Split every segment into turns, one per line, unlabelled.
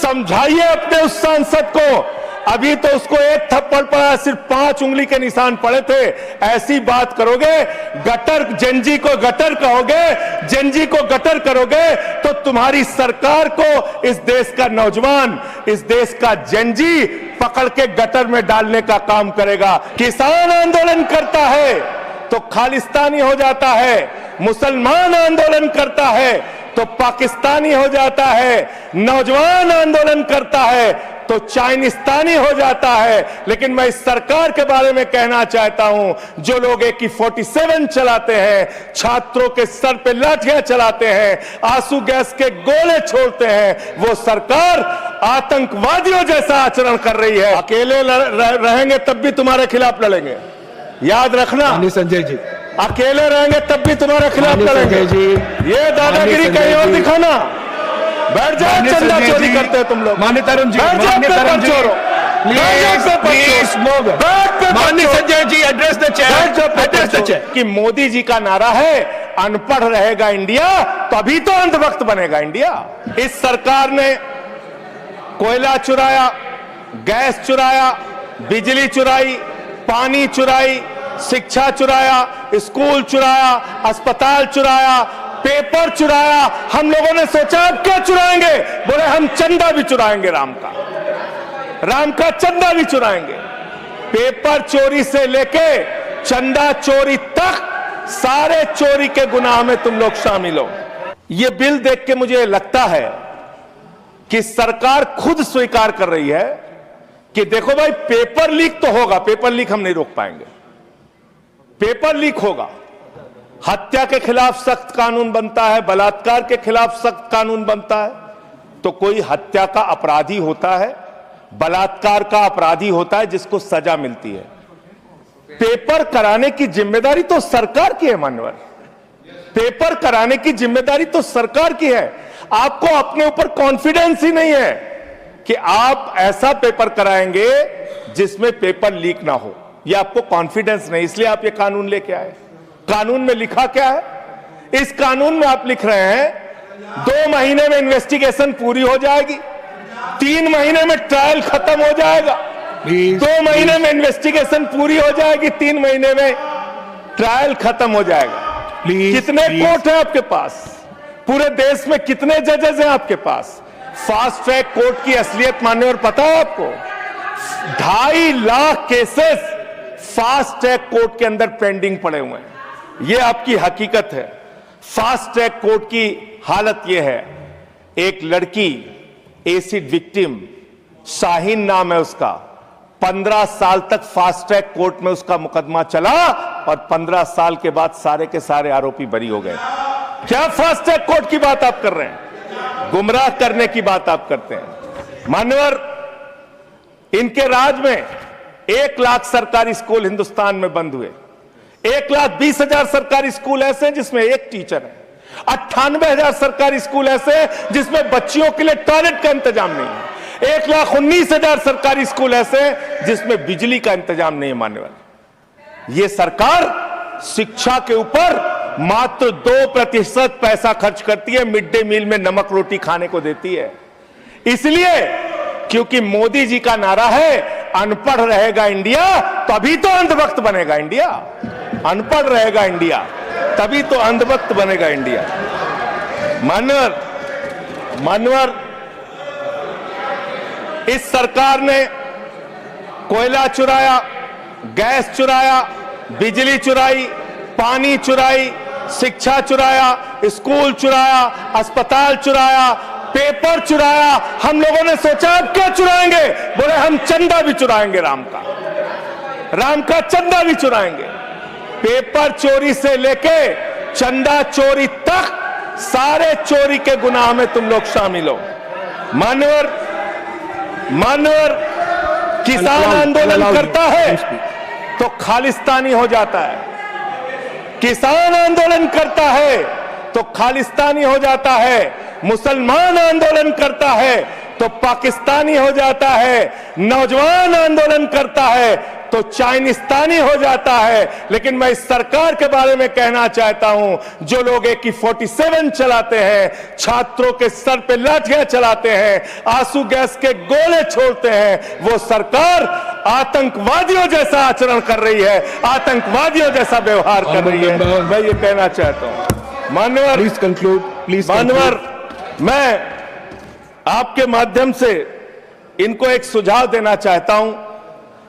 समझाइए अपने उस सांसद को। अभी तो उसको एक थप्पड़ पड़ा, सिर्फ 5 उंगली के निशान पड़े थे। ऐसी बात करोगे, गटर जेनजी को गटर कहोगे, जेनजी को गटर करोगे, तो तुम्हारी सरकार को इस देश का नौजवान, इस देश का जेनजी पकड़ के गटर में डालने का काम करेगा। किसान आंदोलन करता है तो खालिस्तानी हो जाता है, मुसलमान आंदोलन करता है तो पाकिस्तानी हो जाता है, नौजवान आंदोलन करता है तो चाइनिस्तानी हो जाता है। लेकिन मैं इस सरकार के बारे में कहना चाहता हूं, जो लोग AK-47 चलाते हैं, छात्रों के सर पे लाठियां चलाते हैं, आंसू गैस के गोले छोड़ते हैं, वो सरकार आतंकवादियों जैसा आचरण कर रही है। अकेले रहेंगे तब भी तुम्हारे खिलाफ लड़ेंगे, याद रखना।
संजय जी,
अकेले रहेंगे तब भी तुम्हारे खिलाफ लड़ेंगे जी। ये दादागिरी कहीं और दिखाना। बैठ जाओ, चंदा चोरी करते हो तुम लोग।
माननीय तरुण जी, माननीय Sanjay ji, address the chair.
कि मोदी जी का नारा है अनपढ़ रहेगा इंडिया, तभी तो अंधभक्त बनेगा इंडिया। इस सरकार ने कोयला चुराया, गैस चुराया, बिजली चुराई, पानी चुराई, शिक्षा चुराया, स्कूल चुराया, अस्पताल चुराया, पेपर चुराया। हम लोगों ने सोचा अब क्या चुराएंगे, बोले हम चंदा भी चुराएंगे, राम का चंदा भी चुराएंगे। पेपर चोरी से लेके चंदा चोरी तक सारे चोरी के गुनाह में तुम लोग शामिल हो। ये बिल देख के मुझे लगता है कि सरकार खुद स्वीकार कर रही है कि देखो भाई, पेपर लीक तो होगा, पेपर लीक हम नहीं रोक पाएंगे, पेपर लीक होगा। हत्या के खिलाफ सख्त कानून बनता है, बलात्कार के खिलाफ सख्त कानून बनता है। तो कोई हत्या का अपराधी होता है, बलात्कार का अपराधी होता है जिसको सजा मिलती है। पेपर कराने की जिम्मेदारी तो सरकार की है मान्यवर, पेपर कराने की जिम्मेदारी तो सरकार की है। आपको अपने ऊपर कॉन्फिडेंस ही नहीं है कि आप ऐसा पेपर कराएंगे जिसमें पेपर लीक ना हो, यह आपको कॉन्फिडेंस नहीं, इसलिए आप ये कानून लेके आए। कानून में लिखा क्या है? इस कानून में आप लिख रहे हैं 2 महीने में इन्वेस्टिगेशन पूरी हो जाएगी, 3 महीने में ट्रायल खत्म हो जाएगा। 2 महीने में इन्वेस्टिगेशन पूरी हो जाएगी, 3 महीने में ट्रायल खत्म हो जाएगा। कितने कोर्ट हैं आपके पास? पूरे देश में कितने जजेस हैं आपके पास? फास्ट ट्रैक कोर्ट की असलियत मान्यवर पता है आपको? 2.5 lakh cases fast track court के अंदर पेंडिंग पड़े हुए हैं। यह आपकी हकीकत है। फास्ट ट्रैक कोर्ट की हालत यह है, एक लड़की एसिड विक्टिम, शाहीन नाम है उसका, 15 साल तक फास्ट ट्रैक कोर्ट में उसका मुकदमा चला और 15 साल के बाद सारे के सारे आरोपी बरी हो गए। क्या फास्ट ट्रैक कोर्ट की बात आप कर रहे हैं? गुमराह करने की बात आप करते हैं मान्यवर। इनके राज में 1 लाख सरकारी स्कूल हिंदुस्तान में बंद हुए। 1,20,000 सरकारी स्कूल ऐसे हैं जिसमें एक टीचर है। 98,000 सरकारी स्कूल ऐसे हैं जिसमें बच्चियों के लिए टॉयलेट का इंतजाम नहीं है। 1,19,000 सरकारी स्कूल ऐसे हैं जिसमें बिजली का इंतजाम नहीं है मान्यवर। यह सरकार शिक्षा के ऊपर मात्र 2% पैसा खर्च करती है, मिड डे मील में नमक रोटी खाने को देती है। इसलिए क्योंकि मोदी जी का नारा है अनपढ़ रहेगा इंडिया, तभी तो अंधभक्त बनेगा इंडिया। अनपढ़ रहेगा इंडिया, तभी तो अंधभक्त बनेगा इंडिया। मान्यवर, इस सरकार ने कोयला चुराया, गैस चुराया, बिजली चुराई, पानी चुराई, शिक्षा चुराया, स्कूल चुराया, अस्पताल चुराया, पेपर चुराया। हम लोगों ने सोचा अब क्या चुराएंगे, बोले हम चंदा भी चुराएंगे, राम का चंदा भी चुराएंगे। पेपर चोरी से लेके चंदा चोरी तक सारे चोरी के गुनाह में तुम लोग शामिल हो मान्यवर। किसान आंदोलन करता है तो खालिस्तानी हो जाता है, किसान आंदोलन करता है तो खालिस्तानी हो जाता है, मुसलमान आंदोलन करता है तो पाकिस्तानी हो जाता है, नौजवान आंदोलन करता है तो चाइनिस्तानी हो जाता है। लेकिन मैं इस सरकार के बारे में कहना चाहता हूं, जो लोग AK-47 चलाते हैं, छात्रों के सर पे लाठियां चलाते हैं, आंसू गैस के गोले छोड़ते हैं, वो सरकार आतंकवादियों जैसा आचरण कर रही है, आतंकवादियों जैसा व्यवहार कर रही है। मैं ये कहना चाहता हूं। मान्यवर,
प्लीज कंक्लूड, प्लीज।
मान्यवर, मैं आपके माध्यम से इनको एक सुझाव देना चाहता हूं।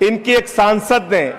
इनकी एक सांसद ने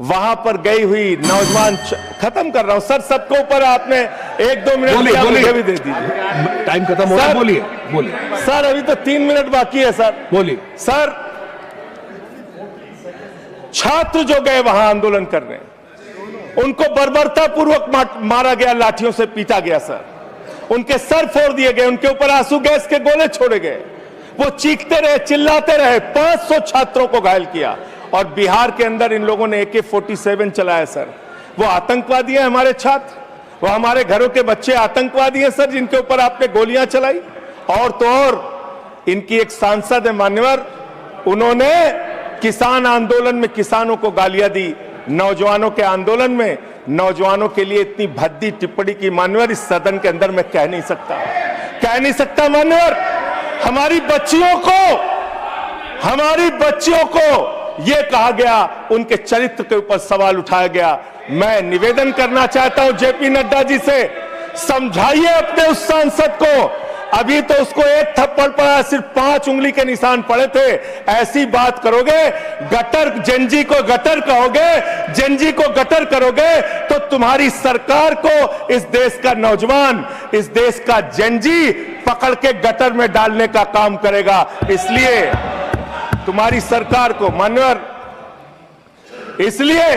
वहां पर गई हुई नौजवान, खत्म कर रहा हूं सर, सबके ऊपर आपने 1-2 मिनट दिया, मुझे भी दे दीजिए।
टाइम खत्म हो रहा है, बोलिए बोलिए
सर। अभी तो 3 मिनट बाकी है सर,
बोलिए
सर। छात्र जो गए वहां आंदोलन करने, उनको बर्बरता पूर्वक मारा गया, लाठियों से पीटा गया सर, उनके सर फोड़ दिए गए, उनके ऊपर आंसू गैस के गोले छोड़े गए, वो चीखते रहे, चिल्लाते रहे, 500 छात्रों को घायल किया। और बिहार के अंदर इन लोगों ने AK-47 चलाया सर। वो आतंकवादी हैं हमारे छात्र, वो हमारे घरों के बच्चे आतंकवादी हैं सर, जिनके ऊपर आपने गोलियां चलाई। और तो और इनकी एक सांसद है मान्यवर, उन्होंने किसान आंदोलन में किसानों को गालियां दी, नौजवानों के आंदोलन में नौजवानों के लिए इतनी भद्दी टिप्पणी की मान्यवर, इस सदन के अंदर मैं कह नहीं सकता मान्यवर। हमारी बच्चियों को यह कहा गया, उनके चरित्र के ऊपर सवाल उठाया गया। मैं निवेदन करना चाहता हूं JP नड्डा जी से, समझाइए अपने उस सांसद को। अभी तो उसको 1 थप्पड़ पड़ा, सिर्फ 5 उंगली के निशान पड़े थे। ऐसी बात करोगे, गटर जेनजी को गटर कहोगे, जेनजी को गटर करोगे, तो तुम्हारी सरकार को इस देश का नौजवान, इस देश का जेनजी पकड़ के गटर में डालने का काम करेगा। इसलिए तुम्हारी सरकार को मान्यवर, इसलिए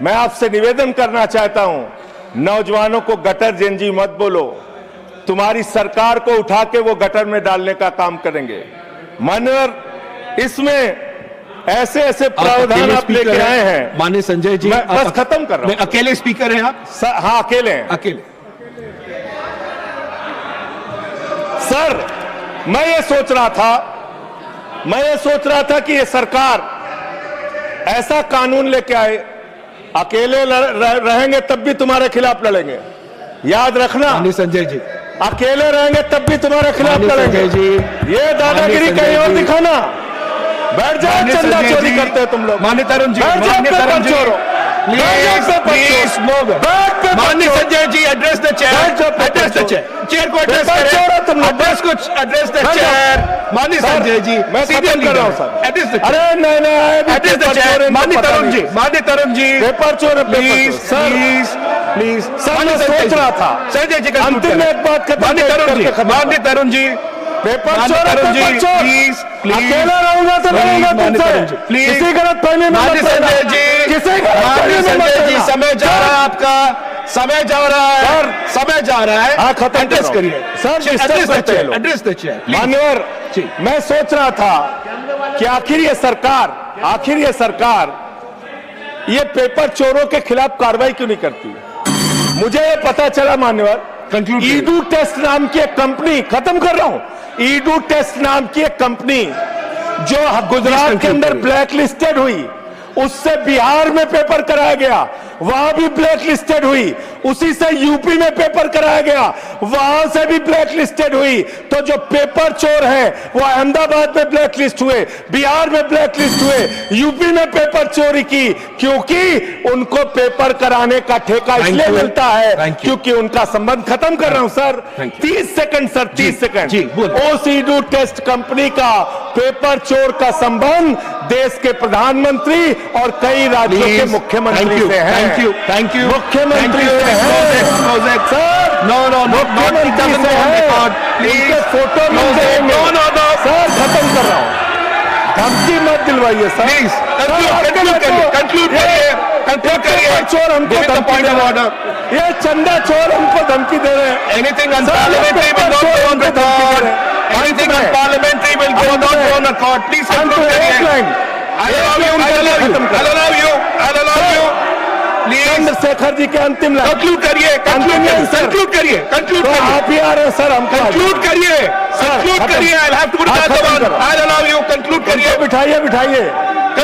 मैं आपसे निवेदन करना चाहता हूं, नौजवानों को गटर जेनजी मत बोलो, तुम्हारी सरकार को उठा के वो गटर में डालने का काम करेंगे मान्यवर। इसमें ऐसे प्रावधान आप लेके आए हैं।
माननीय संजय जी,
मैं बस खत्म कर रहा हूं।
अकेले स्पीकर हैं आप?
हाँ, अकेले हैं।
अकेले।
सर, मैं ये सोच रहा था कि ये सरकार ऐसा कानून लेके आए, अकेले रहेंगे तब भी तुम्हारे खिलाफ लड़ेंगे, याद रखना।
माननीय संजय जी,
अकेले रहेंगे तब भी तुम्हारे खिलाफ लड़ेंगे जी। ये दादागिरी कहीं और दिखाना। बैठ जाओ, चंदा चोरी करते हो तुम लोग।
माननीय तरुण जी,
माननीय
Sanjay ji, address the chair, chair को एड्रेस करें, एड्रेस द चेयर। माननीय संजय जी,
मैं खत्म कर रहा हूं सर। अरे नहीं,
एड्रेस द चेयर। माननीय तरुण जी,
पेपर चोर,
प्लीज प्लीज।
सर, मैं सोच रहा था
संजय जी,
अंतिम में एक बात खत्म।
माननीय तरुण जी,
पेपर चोर,
प्लीज प्लीज।
अकेला रहूंगा तो रहूंगा तुमसे,
प्लीज।
किसी गलत फहमी में मत
संजय जी, संजय जी, समय जा रहा है आपका, समय जा रहा है, समय जा रहा है।
हाँ, खत्म
एड्रेस करिए
सर,
एड्रेस द चेयर।
मान्यवर, मैं सोच रहा था कि आखिर ये सरकार ये पेपर चोरों के खिलाफ कार्रवाई क्यों नहीं करती। मुझे ये पता चला मान्यवर, ईडू टेस्ट नाम की एक कंपनी, खत्म कर रहा हूं, ईडू टेस्ट नाम की एक कंपनी जो गुजरात के अंदर ब्लैक लिस्टेड हुई, उससे बिहार में पेपर कराया गया, वहां भी ब्लैक लिस्टेड हुई, उसी से यूपी में पेपर कराया गया, वहां से भी ब्लैक लिस्टेड हुई। तो जो पेपर चोर है वो अहमदाबाद में ब्लैक लिस्ट हुए, बिहार में ब्लैक लिस्ट हुए, यूपी में पेपर चोरी की, क्योंकि उनको पेपर कराने का ठेका इसलिए मिलता है क्योंकि उनका संबंध, खत्म कर रहा हूं सर, 30 सेकंड सर, 30 सेकंड। उस ईडू टेस्ट कंपनी का पेपर चोर का संबंध देश के प्रधानमंत्री और कई राज्यों के मुख्यमंत्री से है।
थैंक यू
मुख्यमंत्री से है सर। मुख्यमंत्री से है, उनके फोटो मिल जाएंगे सर। खत्म कर रहा हूं, धमकी मत दिलवाइए सर।
कंक्लूड करिए।
चोर हमको धमकी दे रहे हैं, ये चंदा चोर हमको धमकी दे रहे हैं।
Anything unparliamentary will not go on record. Anything unparliamentary will not go on record. Please conclude करिए। I'll allow you.
Chandrashekhar ji के अंतिम लाइन
कंक्लूड करिए।
आप ही आ रहे हैं सर, हम
कंक्लूड करिए। I'll have to put that one. I'll allow you. Conclude करिए।
बिठाइए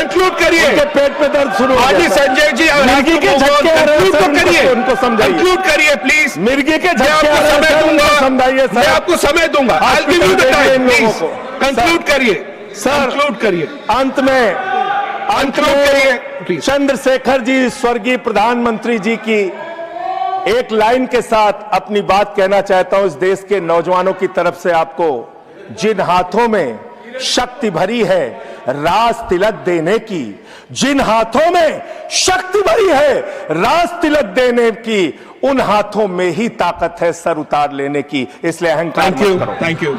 कंक्लूड करिए।
उनके पेट में दर्द शुरू हो
हाँ जी
गया, सर।
संजय जी,
मिर्गी के झटके आ रहे हैं,
कंक्लूड
सर,
तो करिए,
उनको समझाइए।
कंक्लूड करिए प्लीज।
मिर्गी के
मैं
झटके
आपको
आ रहे हैं,
समय
सर, उनको
दूंगा,
समझाइए,
मैं
सर।
आपको समय दूंगा। I'll give you the
hospital
time,
भेजिए इन
please.
लोगों को।
कंक्लूड करिए,
सर,
कंक्लूड करिए।
अंत में
कंक्लूड करिए, प्लीज।
चंद्रशेखर जी, स्वर्गीय प्रधानमंत्री जी की एक लाइन के साथ अपनी बात कहना चाहता हूं। इस देश के नौजवानों की तरफ से आपको, जिन हाथों में शक्ति भरी है राज तिलक देने की, जिन हाथों में शक्ति भरी है राज तिलक देने की, उन हाथों में ही ताकत है सर उतार लेने की। इसलिए अहंकार मत करो।
Thank you.